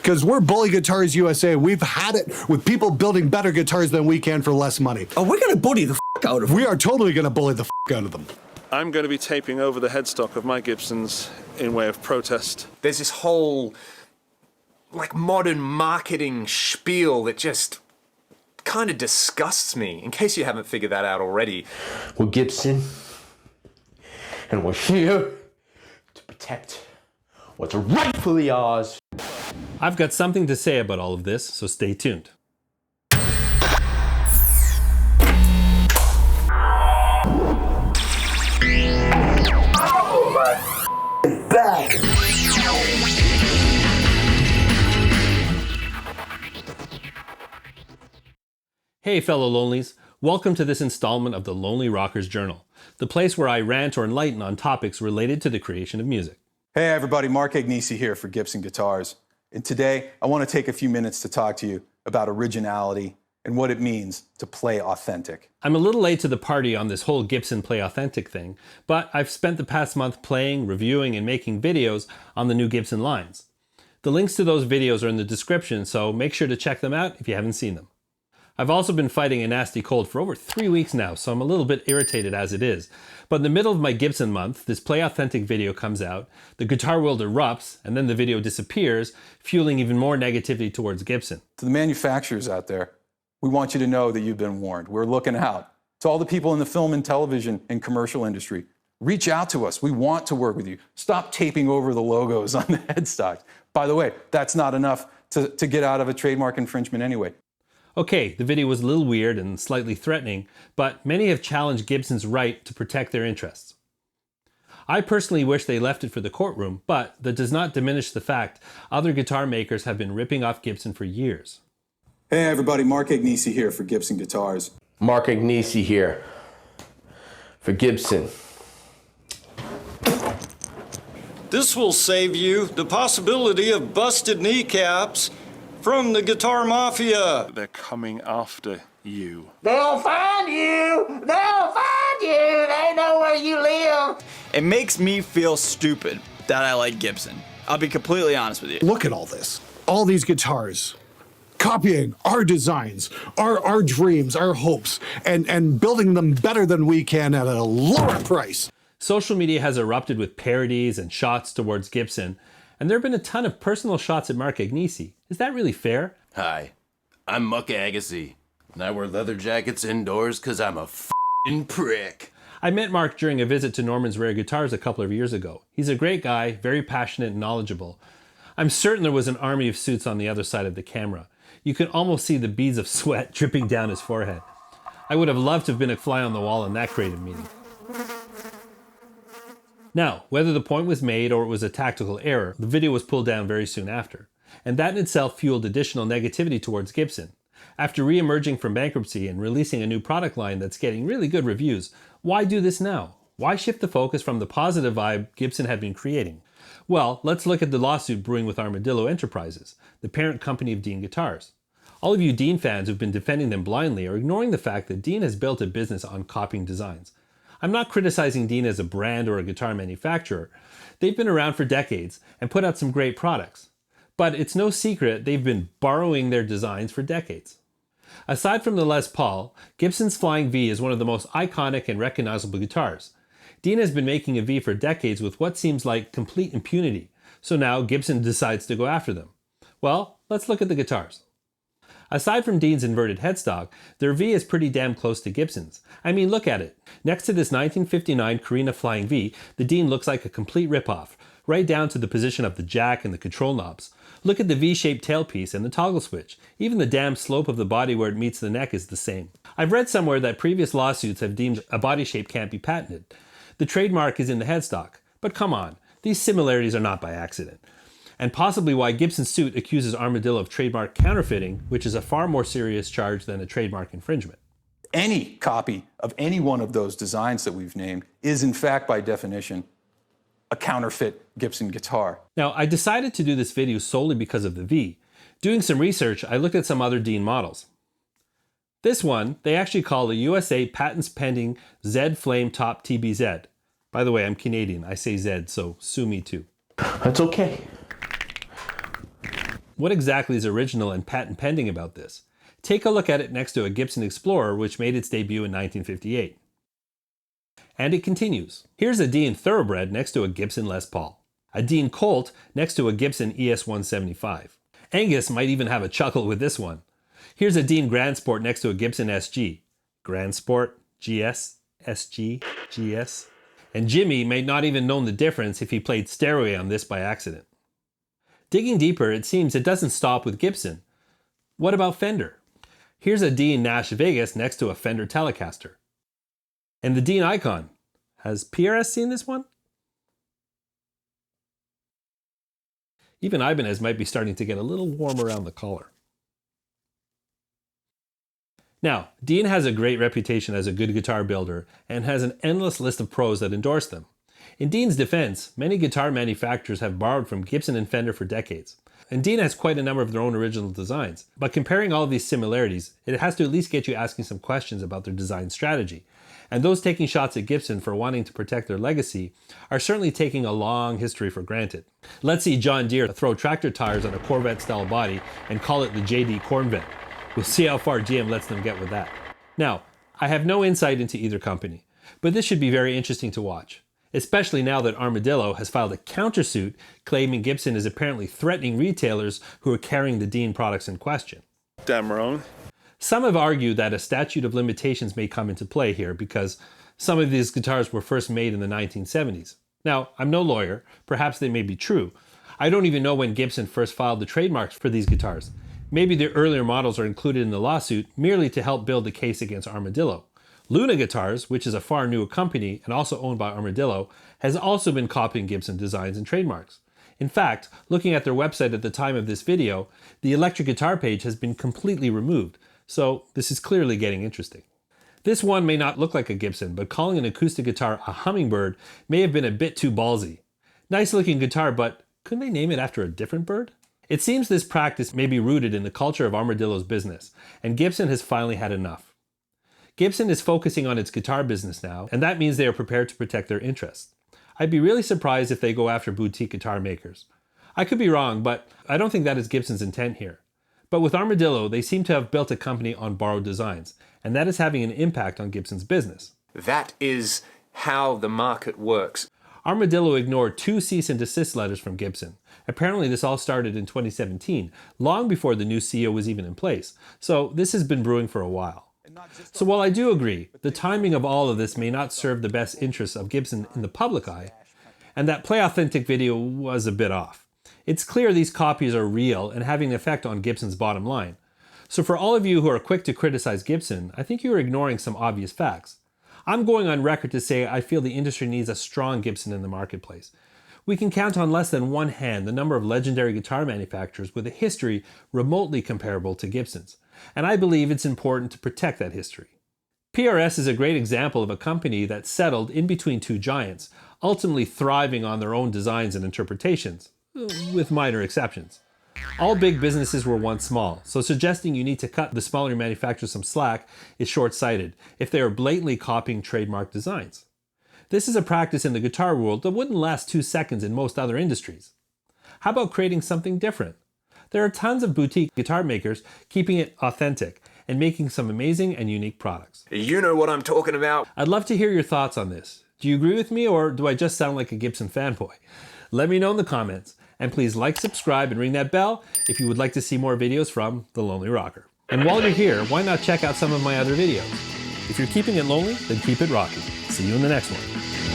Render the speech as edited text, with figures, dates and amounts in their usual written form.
Because we're Bully Guitars USA. We've had it with people building better guitars than we can for less money. Oh, we're going to bully the out of them. We are totally going to bully the out of them. I'm going to be taping over the headstock of my Gibsons in way of protest. There's this whole, like, modern marketing spiel that just kind of disgusts me, in case you haven't figured that out already. We're Gibson, and we're here to protect what's rightfully ours. I've got something to say about all of this, so stay tuned. Hey fellow Lonelies, welcome to this installment of the Lonely Rockers Journal, the place where I rant or enlighten on topics related to the creation of music. Hey everybody, Mark Agnesi here for Gibson Guitars. And today I want to take a few minutes to talk to you about originality and what it means to play authentic. I'm a little late to the party on this whole Gibson Play Authentic thing, but I've spent the past month playing, reviewing, and making videos on the new Gibson lines. The links to those videos are in the description, so make sure to check them out if you haven't seen them. I've also been fighting a nasty cold for over 3 weeks now, so I'm a little bit irritated as it is. But in the middle of my Gibson month, this Play Authentic video comes out, the guitar world erupts, and then the video disappears, fueling even more negativity towards Gibson. To the manufacturers out there, we want you to know that you've been warned. We're looking out. To all the people in the film and television and commercial industry, reach out to us. We want to work with you. Stop taping over the logos on the headstocks. By the way, that's not enough to get out of a trademark infringement anyway. Okay, the video was a little weird and slightly threatening, but many have challenged Gibson's right to protect their interests. I personally wish they left it for the courtroom, but that does not diminish the fact other guitar makers have been ripping off Gibson for years. Hey everybody, Mark Agnesi here for Gibson Guitars. Mark Agnesi here for Gibson. This will save you the possibility of busted kneecaps from the guitar mafia. They're coming after you. They'll find you! They'll find you! They know where you live! It makes me feel stupid that I like Gibson. I'll be completely honest with you. Look at all this. All these guitars. Copying our designs, our dreams, our hopes, and building them better than we can at a lower price. Social media has erupted with parodies and shots towards Gibson, and there have been a ton of personal shots at Mark Agnesi. Is that really fair? Hi, I'm Muck Agnesi, and I wear leather jackets indoors because I'm a f***ing prick. I met Mark during a visit to Norman's Rare Guitars a couple of years ago. He's a great guy, very passionate and knowledgeable. I'm certain there was an army of suits on the other side of the camera. You could almost see the beads of sweat dripping down his forehead. I would have loved to have been a fly on the wall in that creative meeting. Now, whether the point was made or it was a tactical error, the video was pulled down very soon after. And that in itself fueled additional negativity towards Gibson. After re-emerging from bankruptcy and releasing a new product line that's getting really good reviews, why do this now? Why shift the focus from the positive vibe Gibson had been creating? Well, let's look at the lawsuit brewing with Armadillo Enterprises, the parent company of Dean Guitars. All of you Dean fans who've been defending them blindly are ignoring the fact that Dean has built a business on copying designs. I'm not criticizing Dean as a brand or a guitar manufacturer. They've been around for decades and put out some great products. But it's no secret they've been borrowing their designs for decades. Aside from the Les Paul, Gibson's Flying V is one of the most iconic and recognizable guitars. Dean has been making a V for decades with what seems like complete impunity, so now Gibson decides to go after them. Well, let's look at the guitars. Aside from Dean's inverted headstock, their V is pretty damn close to Gibson's. I mean, look at it. Next to this 1959 Carina Flying V, the Dean looks like a complete ripoff, right down to the position of the jack and the control knobs. Look at the V-shaped tailpiece and the toggle switch. Even the damn slope of the body where it meets the neck is the same. I've read somewhere that previous lawsuits have deemed a body shape can't be patented. The trademark is in the headstock. But come on, these similarities are not by accident. And possibly why Gibson's suit accuses Armadillo of trademark counterfeiting, which is a far more serious charge than a trademark infringement. Any copy of any one of those designs that we've named is, in fact, by definition, a counterfeit Gibson guitar. Now, I decided to do this video solely because of the V. Doing some research, I looked at some other Dean models. This one, they actually call the USA Patents Pending Z Flame Top TBZ. By the way, I'm Canadian. I say Z, so sue me too. That's okay. What exactly is original and patent pending about this? Take a look at it next to a Gibson Explorer, which made its debut in 1958. And it continues. Here's a Dean Thoroughbred next to a Gibson Les Paul. A Dean Colt next to a Gibson ES-175. Angus might even have a chuckle with this one. Here's a Dean Grand Sport next to a Gibson SG. Grand Sport, GS, SG, GS. And Jimmy may not even known the difference if he played Stairway on this by accident. Digging deeper, it seems it doesn't stop with Gibson. What about Fender? Here's a Dean Nash Vegas next to a Fender Telecaster. And the Dean Icon. Has PRS seen this one? Even Ibanez might be starting to get a little warm around the collar. Now, Dean has a great reputation as a good guitar builder and has an endless list of pros that endorse them. In Dean's defense, many guitar manufacturers have borrowed from Gibson and Fender for decades. And Dean has quite a number of their own original designs. But comparing all of these similarities, it has to at least get you asking some questions about their design strategy. And those taking shots at Gibson for wanting to protect their legacy are certainly taking a long history for granted. Let's see John Deere throw tractor tires on a Corvette-style body and call it the JD Cornvette. We'll see how far GM lets them get with that. Now, I have no insight into either company, but this should be very interesting to watch, especially now that Armadillo has filed a countersuit claiming Gibson is apparently threatening retailers who are carrying the Dean products in question. Damn wrong. Some have argued that a statute of limitations may come into play here because some of these guitars were first made in the 1970s. Now, I'm no lawyer, perhaps they may be true. I don't even know when Gibson first filed the trademarks for these guitars. Maybe the earlier models are included in the lawsuit merely to help build the case against Armadillo. Luna Guitars, which is a far newer company and also owned by Armadillo, has also been copying Gibson designs and trademarks. In fact, looking at their website at the time of this video, the electric guitar page has been completely removed. So this is clearly getting interesting. This one may not look like a Gibson, but calling an acoustic guitar a hummingbird may have been a bit too ballsy. Nice looking guitar, but couldn't they name it after a different bird? It seems this practice may be rooted in the culture of Armadillo's business, and Gibson has finally had enough. Gibson is focusing on its guitar business now, and that means they are prepared to protect their interests. I'd be really surprised if they go after boutique guitar makers. I could be wrong, but I don't think that is Gibson's intent here. But with Armadillo, they seem to have built a company on borrowed designs, and that is having an impact on Gibson's business. That is how the market works. Armadillo ignored 2 cease and desist letters from Gibson. Apparently this all started in 2017, long before the new CEO was even in place, so this has been brewing for a while. So while I do agree, the timing of all of this may not serve the best interests of Gibson in the public eye, and that Play Authentic video was a bit off. It's clear these copies are real and having an effect on Gibson's bottom line. So for all of you who are quick to criticize Gibson, I think you're ignoring some obvious facts. I'm going on record to say I feel the industry needs a strong Gibson in the marketplace. We can count on less than one hand the number of legendary guitar manufacturers with a history remotely comparable to Gibson's, and I believe it's important to protect that history. PRS is a great example of a company that settled in between 2 giants, ultimately thriving on their own designs and interpretations, with minor exceptions. All big businesses were once small, so suggesting you need to cut the smaller manufacturers some slack is short-sighted if they are blatantly copying trademark designs. This is a practice in the guitar world that wouldn't last 2 seconds in most other industries. How about creating something different? There are tons of boutique guitar makers keeping it authentic and making some amazing and unique products. You know what I'm talking about. I'd love to hear your thoughts on this. Do you agree with me, or do I just sound like a Gibson fanboy? Let me know in the comments, and please like, subscribe, and ring that bell if you would like to see more videos from The Lonely Rocker. And while you're here, why not check out some of my other videos? If you're keeping it lonely, then keep it rocky. See you in the next one.